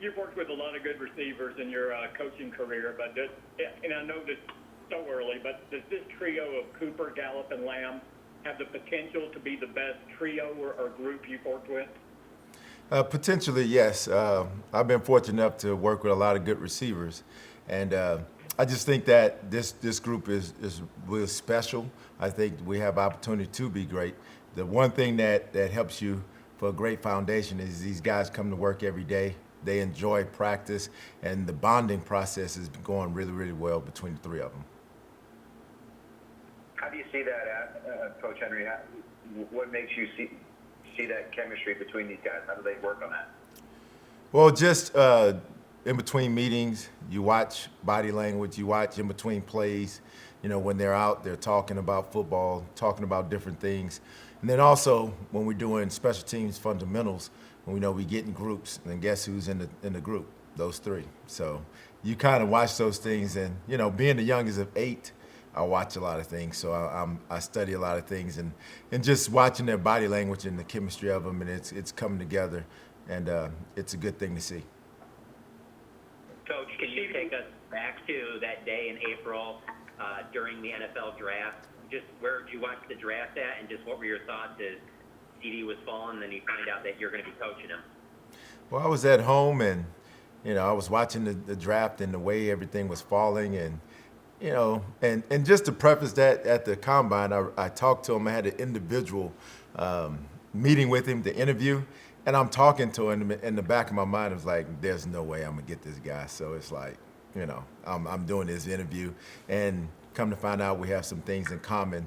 you've worked with a lot of good receivers in your coaching career, but and I know this so early, but does this trio of Cooper, Gallup, and Lamb have the potential to be the best trio or group you've worked with? Potentially, yes. I've been fortunate enough to work with a lot of good receivers, and I just think that this group is really special. I think we have opportunity to be great. The one thing that helps you for a great foundation is these guys come to work every day. They enjoy practice, and the bonding process is going really, really well between the three of them. How do you see that, Coach Henry? What makes you see that chemistry between these guys? How do they work on that? Well, just in between meetings, you watch body language, you watch in between plays. You know, when they're out, they're talking about football, talking about different things. And then also, when we're doing special teams fundamentals, we know we get in groups, and guess who's in the group? Those three. So you kind of watch those things, and, you know, being the youngest of 8, I watch a lot of things. So I study a lot of things, and just watching their body language and the chemistry of them, and it's coming together, and it's a good thing to see. Coach, can you take us back to that day in April during the NFL draft? Just where did you watch the draft at, and just what were your thoughts as CeeDee was falling, and then you find out that you're going to be coaching him? Well, I was at home, and, you know, I was watching the draft and the way everything was falling, and, you know, and just to preface that, at the Combine, I talked to him. I had an individual meeting with him, the interview, and I'm talking to him. In the back of my mind, I was like, there's no way I'm going to get this guy. So it's like, you know, I'm doing this interview, and come to find out we have some things in common.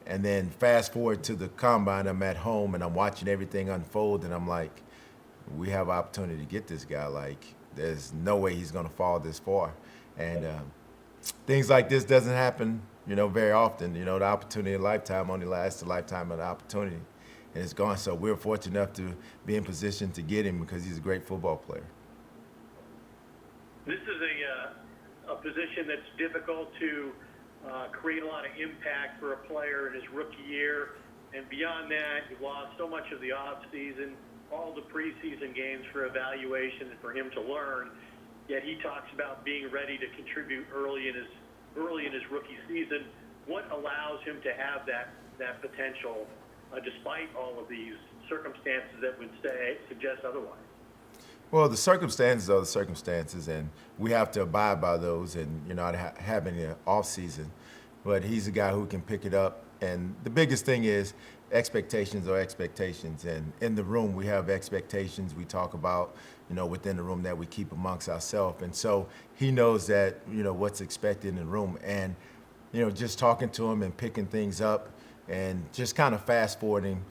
And then fast forward to the Combine, I'm at home, and I'm watching everything unfold, and I'm like, we have an opportunity to get this guy. Like, there's no way he's going to fall this far. And things like this doesn't happen, you know, very often. You know, the opportunity of a lifetime only lasts a lifetime of the opportunity, and it's gone. So we're fortunate enough to be in position to get him because he's a great football player. This is a position that's difficult to create a lot of impact for a player in his rookie year. And beyond that, you've lost so much of the offseason, all the preseason games for evaluation and for him to learn. Yet he talks about being ready to contribute early in his rookie season. What allows him to have that potential despite all of these circumstances that would suggest otherwise? Well, the circumstances are the circumstances, and we have to abide by those and, you know, having an off season. But he's a guy who can pick it up. And the biggest thing is expectations are expectations. And in the room, we have expectations we talk about, you know, within the room that we keep amongst ourselves. And so he knows that, you know, what's expected in the room. And, you know, just talking to him and picking things up and just kind of fast forwarding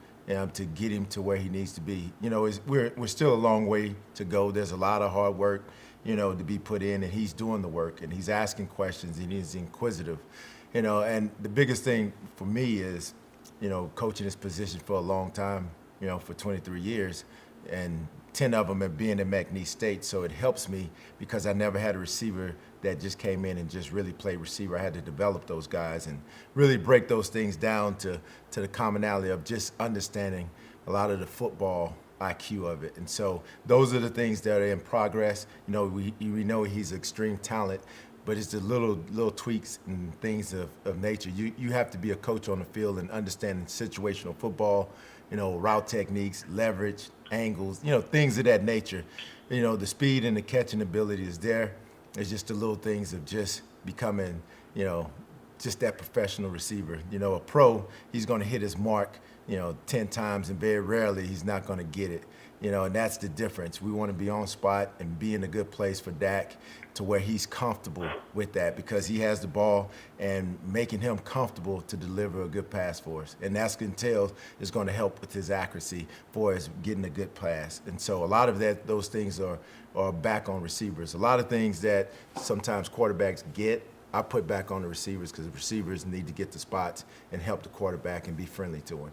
to get him to where he needs to be. You know, we're still a long way to go. There's a lot of hard work, you know, to be put in, and he's doing the work, and he's asking questions, and he's inquisitive. You know, and the biggest thing for me is, you know, coaching this position for a long time, you know, for 23 years, and 10 of them have been in McNeese State, so it helps me because I never had a receiver that just came in and just really played receiver. I had to develop those guys and really break those things down to the commonality of just understanding a lot of the football IQ of it. And so those are the things that are in progress. You know, we know he's extreme talent, but it's the little tweaks and things of nature. You have to be a coach on the field and understand situational football, you know, route techniques, leverage, angles, you know, things of that nature. You know, the speed and the catching ability is there. It's just the little things of just becoming, you know, just that professional receiver. You know, a pro, he's going to hit his mark, you know, 10 times, and very rarely he's not going to get it. You know, and that's the difference. We want to be on spot and be in a good place for Dak to where he's comfortable with that because he has the ball and making him comfortable to deliver a good pass for us. And that's entails is going to help with his accuracy for us getting a good pass. And so a lot of those things are back on receivers. A lot of things that sometimes quarterbacks get, I put back on the receivers because the receivers need to get the spots and help the quarterback and be friendly to him.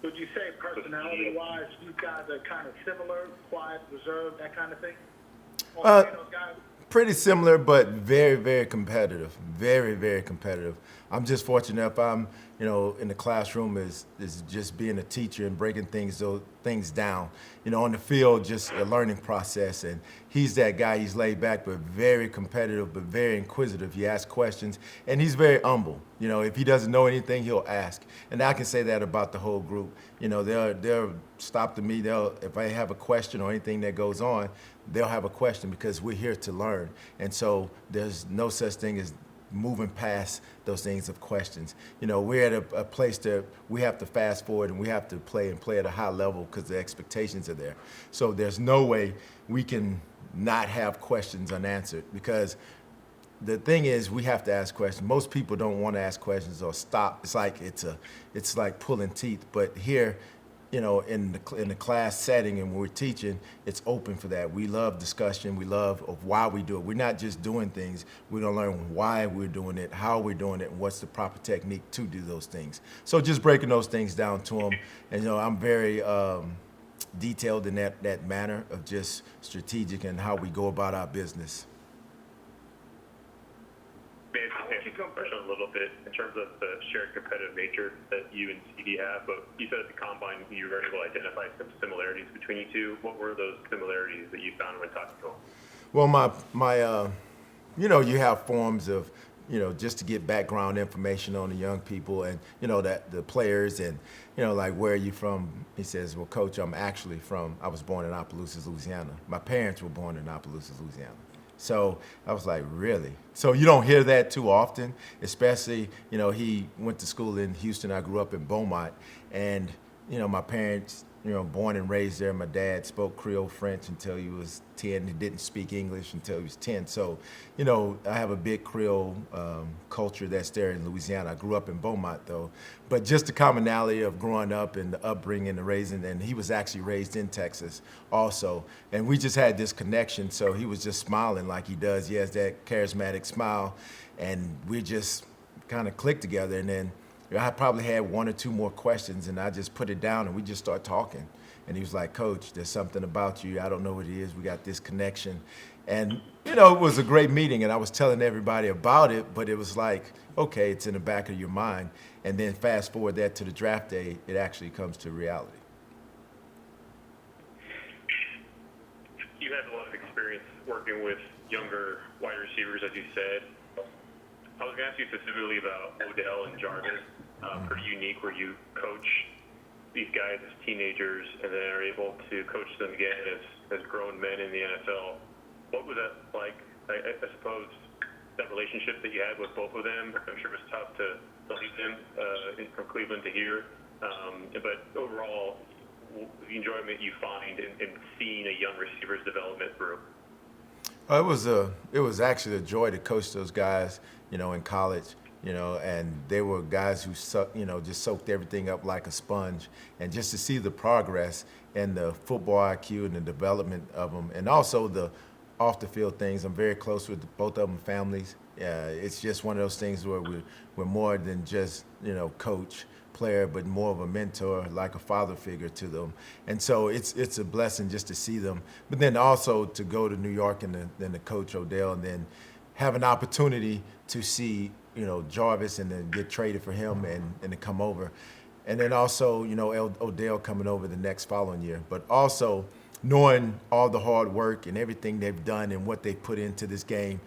Would you say personality-wise, you guys are kind of similar, quiet, reserved, that kind of thing? Pretty similar, but very, very competitive. Very, very competitive. I'm just fortunate if I'm, in the classroom is just being a teacher and breaking things down. On the field, just a learning process. And he's that guy. He's laid back, but very competitive, but very inquisitive. He asks questions, and he's very humble. If he doesn't know anything, he'll ask. And I can say that about the whole group. They'll stop to me. If I have a question or anything that goes on, they'll have a question because we're here to learn. And so there's no such thing as moving past those things of questions. We're at a place that we have to fast forward and we have to play at a high level because the expectations are there. So there's no way we can not have questions unanswered, because the thing is we have to ask questions. Most people don't want to ask questions or stop. It's like pulling teeth. But here, in the class setting and when we're teaching, it's open for that. We love discussion. We love of why we do it. We're not just doing things. We're going to learn why we're doing it, how we're doing it, and what's the proper technique to do those things. So just breaking those things down to them. And, I'm very detailed in that manner of just strategic and how we go about our business. Maybe to answer the question a little bit in terms of the shared competitive nature that you and CeeDee have, but you said at the combine you were able to identify some similarities between you two. What were those similarities that you found when talking to him? Well, you have forms of, just to get background information on the young people and, that the players and, like, where are you from? He says, well, Coach, I was born in Opelousas, Louisiana. My parents were born in Opelousas, Louisiana. So I was like, really? So you don't hear that too often, especially, he went to school in Houston. I grew up in Beaumont. And, my parents, born and raised there. My dad spoke Creole French until he was 10. He didn't speak English until he was 10. So, I have a big Creole culture that's there in Louisiana. I grew up in Beaumont, though. But just the commonality of growing up and the upbringing, the raising, and he was actually raised in Texas also. And we just had this connection, so he was just smiling like he does. He has that charismatic smile, and we just kind of clicked together. And then I probably had one or two more questions, and I just put it down, and we just started talking. And he was like, Coach, there's something about you. I don't know what it is. We got this connection. And, it was a great meeting, and I was telling everybody about it, but it was like, okay, it's in the back of your mind. And then fast forward that to the draft day, it actually comes to reality. You had a lot of experience working with younger wide receivers, as you said. I was going to ask you specifically about Odell and Jarvis. Pretty unique where you coach these guys as teenagers and then are able to coach them again as grown men in the NFL. What was that like? I suppose that relationship that you had with both of them, I'm sure it was tough to leave them from Cleveland to here. But overall, the enjoyment you find in seeing a young receiver's development through. It was actually a joy to coach those guys, in college. And they were guys who just soaked everything up like a sponge. And just to see the progress and the football IQ and the development of them, and also the off the field things. I'm very close with both of them families. It's just one of those things where we're more than just, coach, player, but more of a mentor, like a father figure to them. And so it's a blessing just to see them. But then also to go to New York and then to coach Odell, and then have an opportunity to see, Jarvis, and then get traded for him and to come over. And then also, Odell coming over the next following year. But also knowing all the hard work and everything they've done and what they put into this game,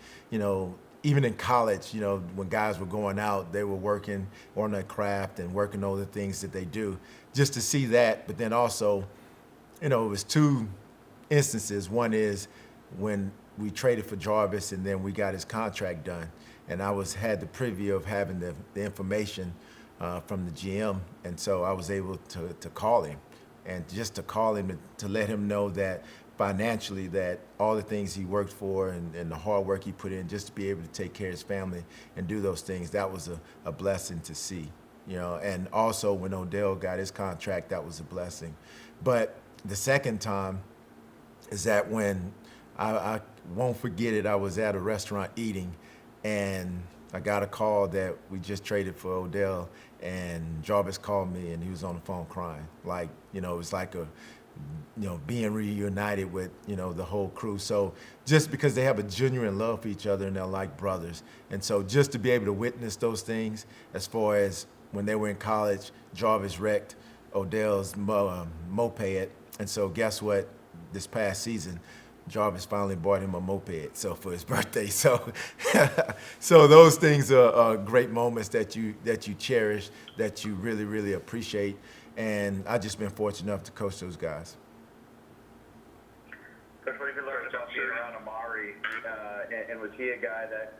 even in college, when guys were going out, they were working on their craft and working on the things that they do. Just to see that, but then also, it was two instances. One is when we traded for Jarvis and then we got his contract done. And I had the privy of having the information from the GM. And so I was able to call him, and just to call him to let him know that financially, that all the things he worked for and the hard work he put in just to be able to take care of his family and do those things, that was a blessing to see. And also when Odell got his contract, that was a blessing. But the second time is that when I won't forget it, I was at a restaurant eating, and I got a call that we just traded for Odell, and Jarvis called me, and he was on the phone crying. Like, it was like being reunited with, the whole crew. So just because they have a genuine love for each other and they're like brothers. And so just to be able to witness those things, as far as when they were in college, Jarvis wrecked Odell's moped. And so guess what? This past season, Jarvis finally bought him a moped, so for his birthday. So, so those things are great moments that you cherish, that you really, really appreciate. And I've just been fortunate enough to coach those guys. Coach, what have you learned about being around Amari? And was he a guy that,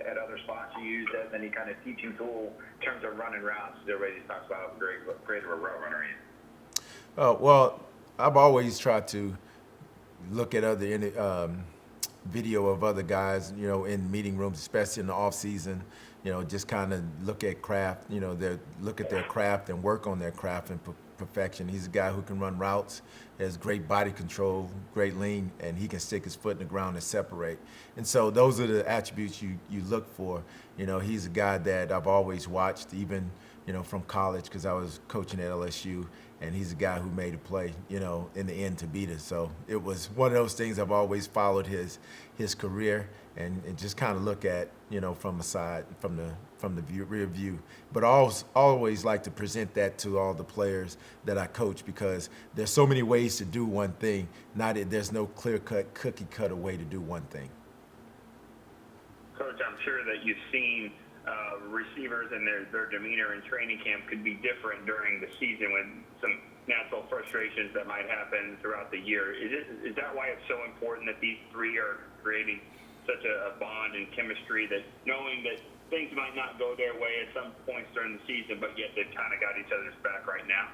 at other spots you used as any kind of teaching tool in terms of running routes? Everybody just talks about how great of a route runner he is. Well, I've always tried to look at other video of other guys, in meeting rooms, especially in the off season. Just kind of look at craft, look at their craft and work on their craft and perfection. He's a guy who can run routes, has great body control, great lean, and he can stick his foot in the ground and separate. And so those are the attributes you look for. He's a guy that I've always watched, even, from college, because I was coaching at LSU, and he's a guy who made a play, in the end to beat us. So it was one of those things. I've always followed his career and just kind of look at, from the side, from the rear view. But I always like to present that to all the players that I coach, because there's so many ways to do one thing. There's no clear-cut, cookie-cutter way to do one thing. Coach, I'm sure that you've seen receivers and their demeanor in training camp could be different during the season with some natural frustrations that might happen throughout the year. Is that why it's so important that these three are creating such a bond and chemistry, that knowing that things might not go their way at some points during the season, but yet they've kind of got each other's back right now?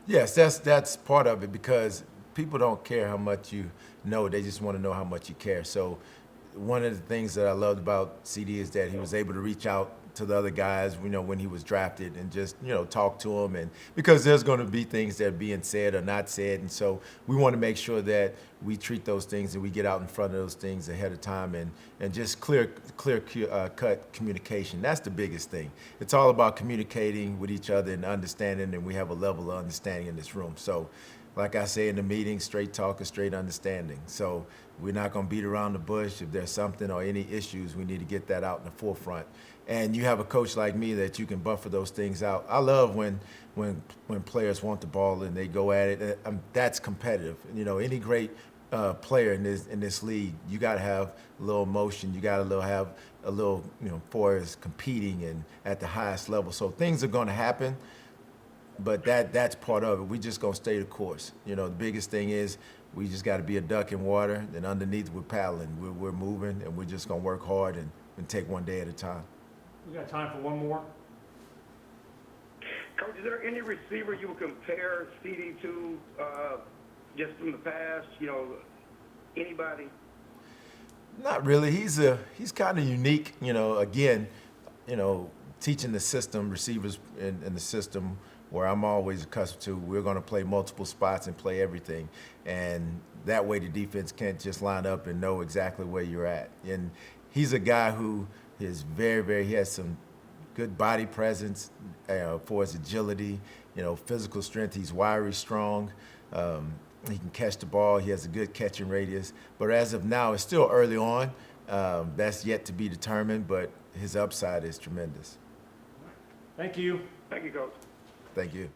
Yes, that's part of it, because people don't care how much you know. They just want to know how much you care. So one of the things that I loved about CeeDee is that he was able to reach out to the other guys, when he was drafted, and just, talk to them. And because there's going to be things that are being said or not said. And so we want to make sure that we treat those things and we get out in front of those things ahead of time, and just clear cut communication. That's the biggest thing. It's all about communicating with each other and understanding, and we have a level of understanding in this room. So like I say in the meeting, straight talk and straight understanding. So we're not going to beat around the bush. If there's something or any issues, we need to get that out in the forefront. And you have a coach like me that you can buffer those things out. I love when players want the ball and they go at it. That's competitive. Any great player in this league, you got to have a little emotion. You got to have a little, for us competing and at the highest level. So things are going to happen. But that's part of it. We just gonna stay the course. The biggest thing is we just got to be a duck in water, and underneath we're paddling. We're moving, and we're just gonna work hard and take one day at a time. We got time for one more. Coach, is there any receiver you would compare CeeDee to, just from the past? Anybody? Not really. He's kind of unique. Again, teaching the system, receivers in the system, where I'm always accustomed to, we're going to play multiple spots and play everything. And that way the defense can't just line up and know exactly where you're at. And he's a guy who is he has some good body presence for his agility, physical strength. He's wiry, strong. He can catch the ball. He has a good catching radius. But as of now, it's still early on. That's yet to be determined, but his upside is tremendous. Thank you. Thank you, Coach. Thank you.